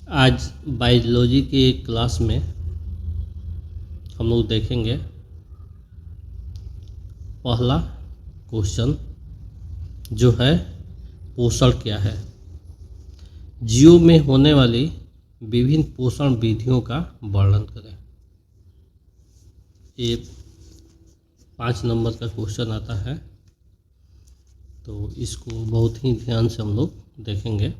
आज बायोलॉजी के क्लास में हम लोग देखेंगे पहला क्वेश्चन जो है पोषण क्या है। जीवों में होने वाली विभिन्न पोषण विधियों का वर्णन करें। ये 5 नंबर का क्वेश्चन आता है, तो इसको बहुत ही ध्यान से हम लोग देखेंगे।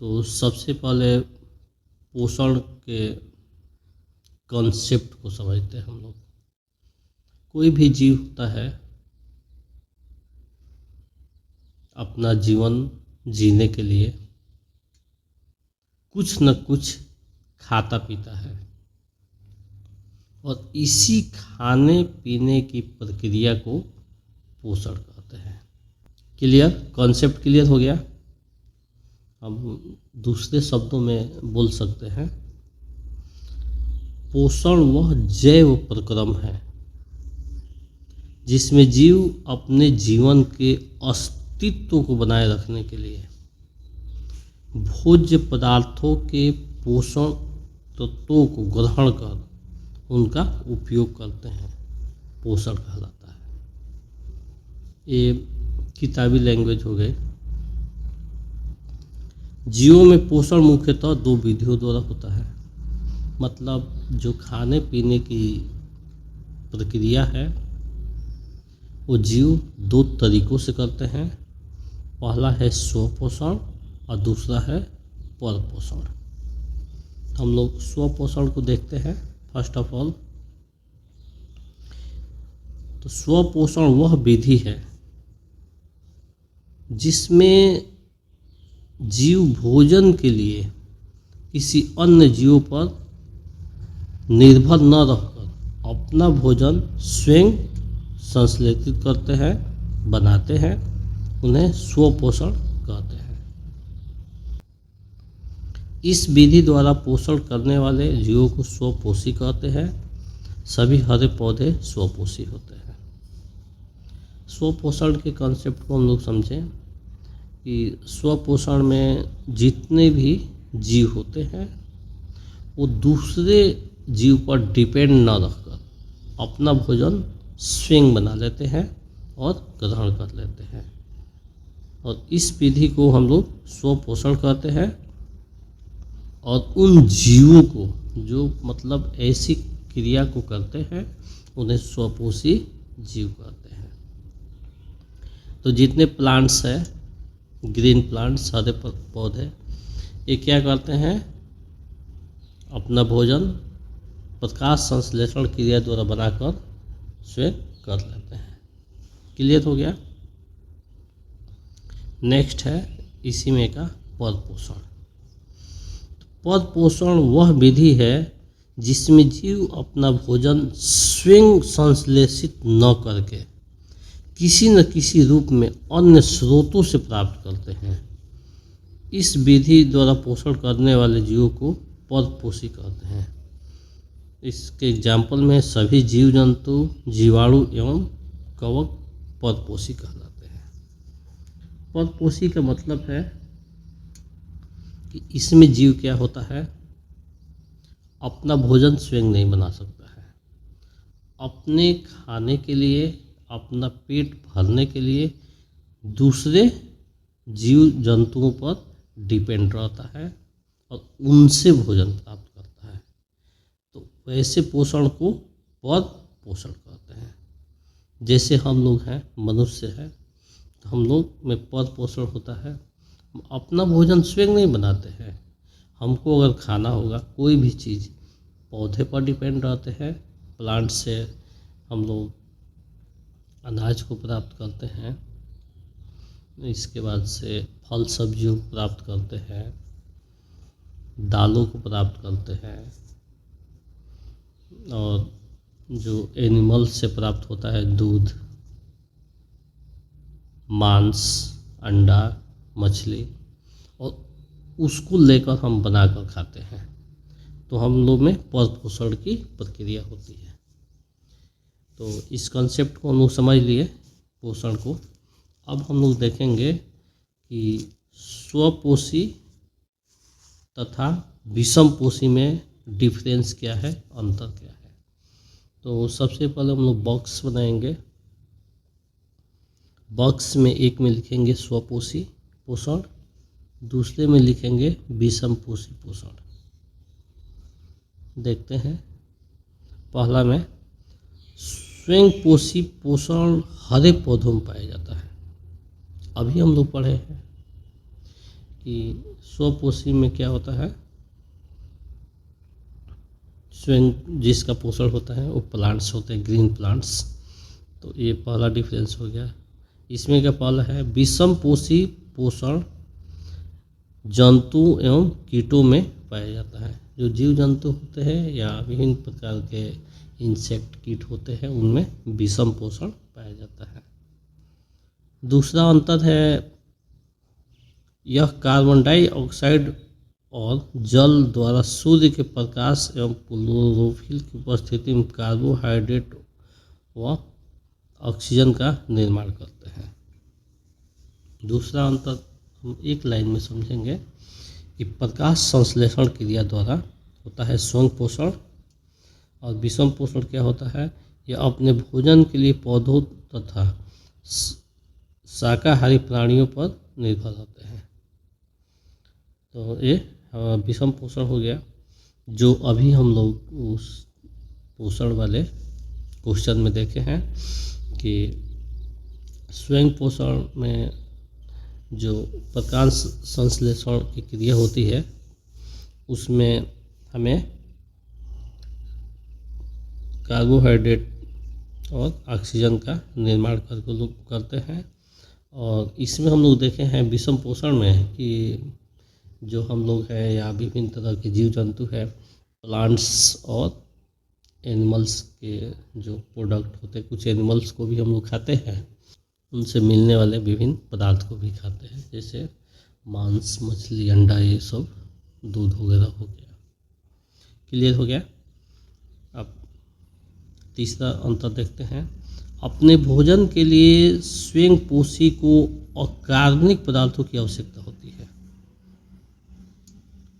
तो सबसे पहले पोषण के कॉन्सेप्ट को समझते हैं हम लोग। कोई भी जीव होता है अपना जीवन जीने के लिए कुछ न कुछ खाता पीता है, और इसी खाने पीने की प्रक्रिया को पोषण कहते हैं। क्लियर? कॉन्सेप्ट क्लियर हो गया। हम दूसरे शब्दों में बोल सकते हैं, पोषण वह जैव प्रक्रम है जिसमें जीव अपने जीवन के अस्तित्व को बनाए रखने के लिए भोज्य पदार्थों के पोषण तत्वों को ग्रहण कर उनका उपयोग करते हैं, पोषण कहलाता है। ये किताबी लैंग्वेज हो गई। जीवों में पोषण मुख्यतः 2 विधियों द्वारा होता है। मतलब जो खाने पीने की प्रक्रिया है वो जीव 2 तरीकों से करते हैं। पहला है स्वपोषण और दूसरा है परपोषण। हम लोग स्वपोषण को देखते हैं फर्स्ट ऑफ ऑल। तो स्वपोषण वह विधि है जिसमें जीव भोजन के लिए किसी अन्य जीव पर निर्भर न रहकर अपना भोजन स्वयं संश्लेषित करते हैं, बनाते हैं। उन्हें स्वपोषण कहते हैं। इस विधि द्वारा पोषण करने वाले जीवों को स्वपोषी कहते हैं। सभी हरे पौधे स्वपोषी होते हैं। स्वपोषण के कॉन्सेप्ट को हम लोग समझें कि स्वपोषण में जितने भी जीव होते हैं वो दूसरे जीव पर डिपेंड न रहकर अपना भोजन स्वयं बना लेते हैं और ग्रहण कर लेते हैं, और इस विधि को हम लोग स्वपोषण कहते हैं। और उन जीवों को जो मतलब ऐसी क्रिया को करते हैं उन्हें स्वपोषी जीव कहते हैं। तो जितने प्लांट्स हैं, ग्रीन प्लांट्स, हरे पौधे, ये क्या करते हैं? अपना भोजन प्रकाश संश्लेषण क्रिया द्वारा बनाकर स्वयं कर लेते हैं। क्लियर हो गया? नेक्स्ट है इसी में का परपोषण। परपोषण वह विधि है जिसमें जीव अपना भोजन स्वयं संश्लेषित न करके किसी न किसी रूप में अन्य स्रोतों से प्राप्त करते हैं। इस विधि द्वारा पोषण करने वाले जीवों को परपोषी कहते हैं। इसके एग्जाम्पल में सभी जीव जंतु, जीवाणु एवं कवक परपोषी कहलाते हैं। परपोषी का मतलब है कि इसमें जीव क्या होता है? अपना भोजन स्वयं नहीं बना सकता है। अपने खाने के लिए, अपना पेट भरने के लिए दूसरे जीव जंतुओं पर डिपेंड रहता है और उनसे भोजन प्राप्त करता है। तो वैसे पोषण को परपोषण कहते हैं। जैसे हम लोग हैं, मनुष्य हैं, तो हम लोग में परपोषण होता है। हम अपना भोजन स्वयं नहीं बनाते हैं। हमको अगर खाना होगा कोई भी चीज़, पौधे पर डिपेंड रहते हैं। प्लांट से हम लोग अनाज को प्राप्त करते हैं, इसके बाद से फल सब्जियों को प्राप्त करते हैं, दालों को प्राप्त करते हैं, और जो एनिमल से प्राप्त होता है दूध, मांस, अंडा, मछली, और उसको लेकर हम बनाकर खाते हैं। तो हम लोग में परपोषण की प्रक्रिया होती है। तो इस कॉन्सेप्ट को हम लोग समझ लिए, पोषण को। अब हम लोग देखेंगे कि स्वपोषी तथा विषमपोषी में डिफरेंस क्या है, अंतर क्या है। तो सबसे पहले हम लोग बॉक्स बनाएंगे। बॉक्स में एक में लिखेंगे स्वपोषी पोषण, दूसरे में लिखेंगे विषमपोषी पोषण। देखते हैं, पहला में स्वयंपोषी पोषण हरे पौधों में पाया जाता है। अभी हम लोग पढ़े हैं कि स्वपोषी में क्या होता है, स्वयं जिसका पोषण होता है वो प्लांट्स होते हैं, ग्रीन प्लांट्स। तो ये पहला डिफरेंस हो गया। इसमें क्या पहला है, विषमपोषी पोषण जंतु एवं कीटों में पाया जाता है। जो जीव जंतु होते हैं या विभिन्न प्रकार के इंसेक्ट कीट होते हैं उनमें विषम पोषण पाया जाता है। दूसरा अंतर है, यह कार्बन डाइऑक्साइड और जल द्वारा सूर्य के प्रकाश एवं क्लोरोफिल की उपस्थिति में कार्बोहाइड्रेट व ऑक्सीजन का निर्माण करते हैं। दूसरा अंतर हम एक लाइन में समझेंगे कि प्रकाश संश्लेषण क्रिया द्वारा होता है स्वयं पोषण, और विषम पोषण क्या होता है, यह अपने भोजन के लिए पौधों तथा शाकाहारी प्राणियों पर निर्भर होते हैं। तो ये विषम पोषण हो गया, जो अभी हम लोग उस पोषण वाले क्वेश्चन में देखे हैं कि स्वयं पोषण में जो प्रकाश संश्लेषण की क्रिया होती है उसमें हमें कार्बोहाइड्रेट और ऑक्सीजन का निर्माण करके लोग करते हैं। और इसमें हम लोग देखे हैं विषम पोषण में कि जो हम लोग हैं या विभिन्न तरह के जीव जंतु हैं, प्लांट्स और एनिमल्स के जो प्रोडक्ट होते हैं, कुछ एनिमल्स को भी हम लोग खाते हैं, उनसे मिलने वाले विभिन्न पदार्थ को भी खाते हैं, जैसे मांस, मछली, अंडा, ये सब, दूध वगैरह हो गया। क्लियर हो गया। अब तीसरा अंतर देखते हैं, अपने भोजन के लिए स्वयं पोषी को अकार्बनिक पदार्थों की आवश्यकता होती है,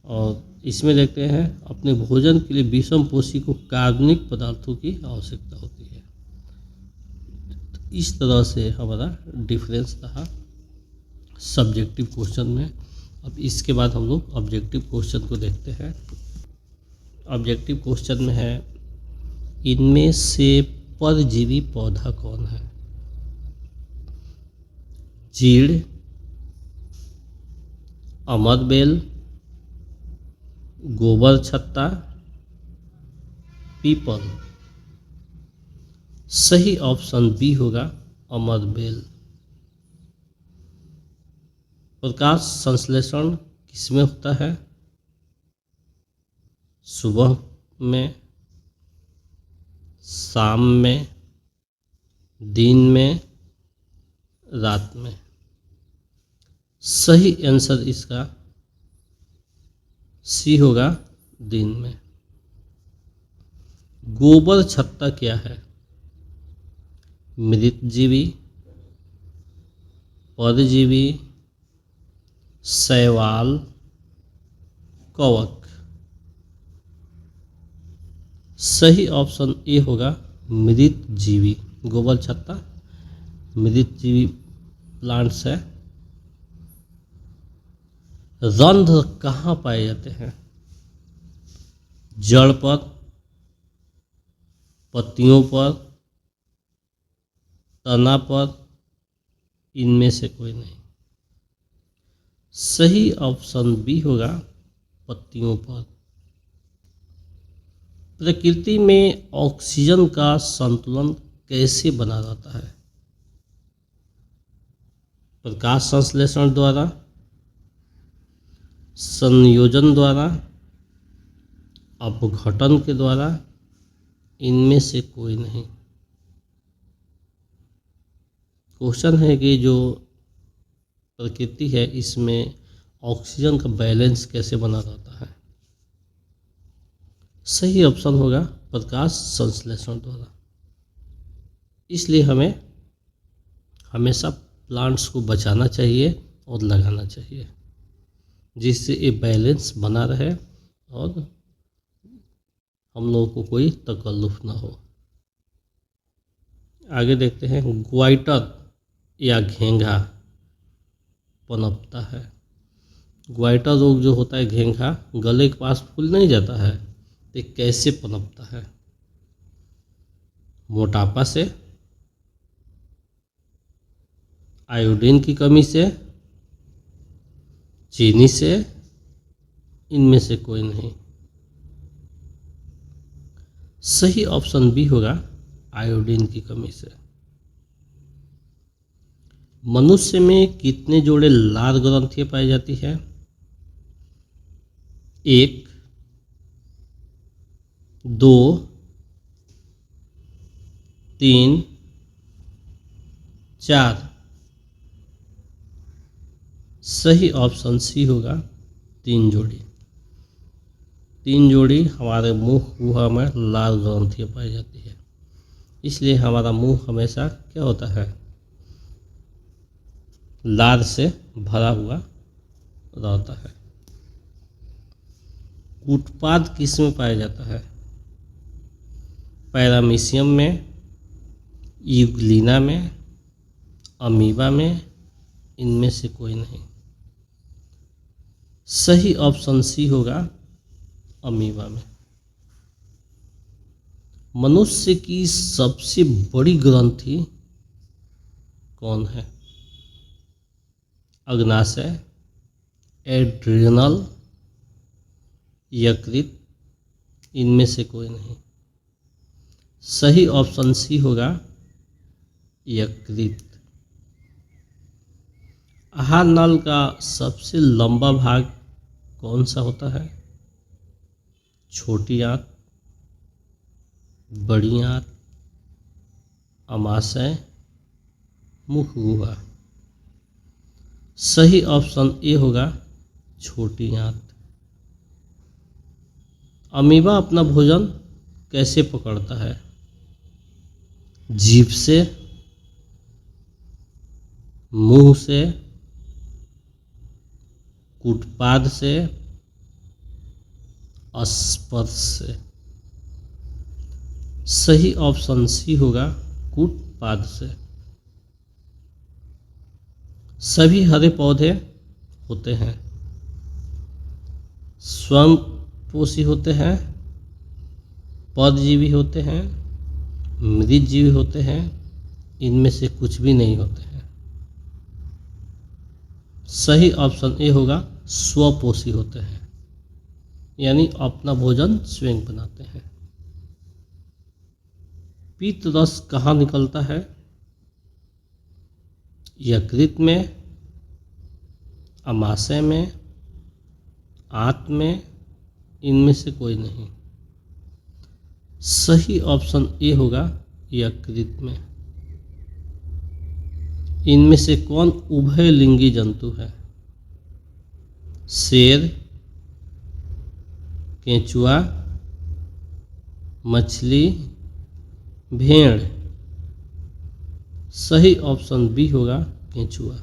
और इसमें देखते हैं अपने भोजन के लिए विषम पोषी को कार्बनिक पदार्थों की आवश्यकता होती है। इस तरह से हमारा डिफरेंस रहा सब्जेक्टिव क्वेश्चन में। अब इसके बाद हम लोग ऑब्जेक्टिव क्वेश्चन को देखते हैं। ऑब्जेक्टिव क्वेश्चन में है, इनमें से परजीवी पौधा कौन है? चीड़, अमरबेल, गोबर छत्ता, पीपल। सही ऑप्शन बी होगा, अमरबेल। प्रकाश संश्लेषण किसमें होता है? सुबह में, शाम में, दिन में, रात में। सही आंसर इसका सी होगा, दिन में। गोबर छत्ता क्या है? मृतजीवी, परजीवी, शैवाल, कवक। सही ऑप्शन ए होगा, मृतजीवी। गोबर छत्ता मृतजीवी प्लांट्स है। रंध्र कहाँ पाए जाते हैं? जड़ पर, पत्तियों पर, तना पर, इनमें से कोई नहीं। सही ऑप्शन बी होगा, पत्तियों पर। प्रकृति में ऑक्सीजन का संतुलन कैसे बना रहता है? प्रकाश संश्लेषण द्वारा, संयोजन द्वारा, अपघटन के द्वारा, इनमें से कोई नहीं। क्वेश्चन है कि जो प्रकृति है इसमें ऑक्सीजन का बैलेंस कैसे बना रहता है? सही ऑप्शन होगा, प्रकाश संश्लेषण द्वारा। इसलिए हमें हमेशा प्लांट्स को बचाना चाहिए और लगाना चाहिए। जिससे ये बैलेंस बना रहे और हम लोगों को कोई तकल्लुफ़ ना हो। आगे देखते हैं, ग्वाइटर या घेंघा पनपता है। ग्वाइटर रोग जो होता है, घेंघा, गले के पास फूल नहीं जाता है, तो कैसे पनपता है? मोटापा से, आयोडीन की कमी से, चीनी से, इनमें से कोई नहीं। सही ऑप्शन बी होगा, आयोडीन की कमी से। मनुष्य में कितने जोड़े लाल ग्रंथियां पाई जाती है? 1, 2, 3, 4। सही ऑप्शन सी होगा, 3 जोड़ी। 3 जोड़ी हमारे मुंह गुहा में लाल ग्रंथियां पाई जाती है, इसलिए हमारा मुंह हमेशा क्या होता है? लार से भरा हुआ रहता है। कूटपाद किस में पाया जाता है? पैरामीशियम में, यूग्लिना में, अमीबा में, इनमें से कोई नहीं। सही ऑप्शन सी होगा, अमीबा में। मनुष्य की सबसे बड़ी ग्रंथि कौन है? अग्नाशय, एड्रिनल, यकृत, इनमें से कोई नहीं। सही ऑप्शन सी होगा, यकृत। आहार नल का सबसे लंबा भाग कौन सा होता है? छोटी आंत, बड़ी आंत, अमाशय, मुख गुहा। सही ऑप्शन ए होगा, छोटी आंत। अमीबा अपना भोजन कैसे पकड़ता है? जीभ से, मुंह से, कूटपाद से, स्पर्श से। सही ऑप्शन सी होगा, कूटपाद से। सभी हरे पौधे होते हैं, स्वयं पोषी होते हैं, परजीवी होते हैं, मृतजीवी होते हैं, इनमें से कुछ भी नहीं होते हैं। सही ऑप्शन ए होगा, स्वपोषी होते हैं, यानी अपना भोजन स्वयं बनाते हैं। पीत रस कहाँ निकलता है? यकृत में, अमाशय में, आंत में, इनमें से कोई नहीं। सही ऑप्शन ए होगा, यकृत में। इनमें से कौन उभयलिंगी जंतु है? शेर, केंचुआ, मछली, भेड़। सही ऑप्शन बी होगा, केंचुआ।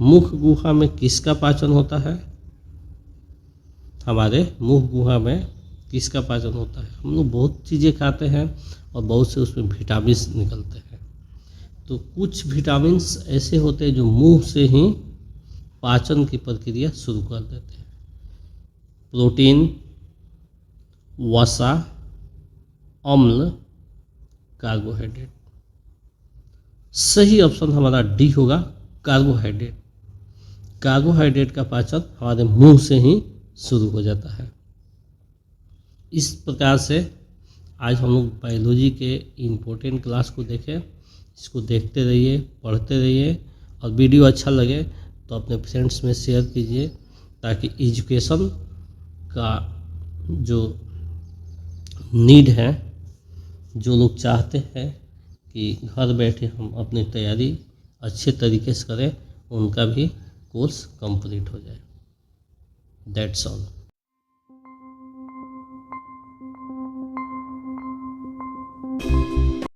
मुख गुहा में किसका पाचन होता है? हमारे मुख गुहा में किसका पाचन होता है? हम लोग बहुत चीज़ें खाते हैं और बहुत से उसमें विटामिन निकलते हैं, तो कुछ विटामिन ऐसे होते हैं जो मुंह से ही पाचन की प्रक्रिया शुरू कर देते हैं। प्रोटीन, वसा, अम्ल, कार्बोहाइड्रेट। सही ऑप्शन हमारा डी होगा, कार्बोहाइड्रेट। कार्बोहाइड्रेट का पाचन हमारे मुंह से ही शुरू हो जाता है। इस प्रकार से आज हम लोग बायोलॉजी के इम्पोर्टेंट क्लास को देखें। इसको देखते रहिए, पढ़ते रहिए, और वीडियो अच्छा लगे तो अपने फ्रेंड्स में शेयर कीजिए, ताकि एजुकेशन का जो नीड है, जो लोग चाहते हैं कि घर बैठे हम अपनी तैयारी अच्छे तरीके से करें, उनका भी कोर्स कंप्लीट हो जाए। That's all.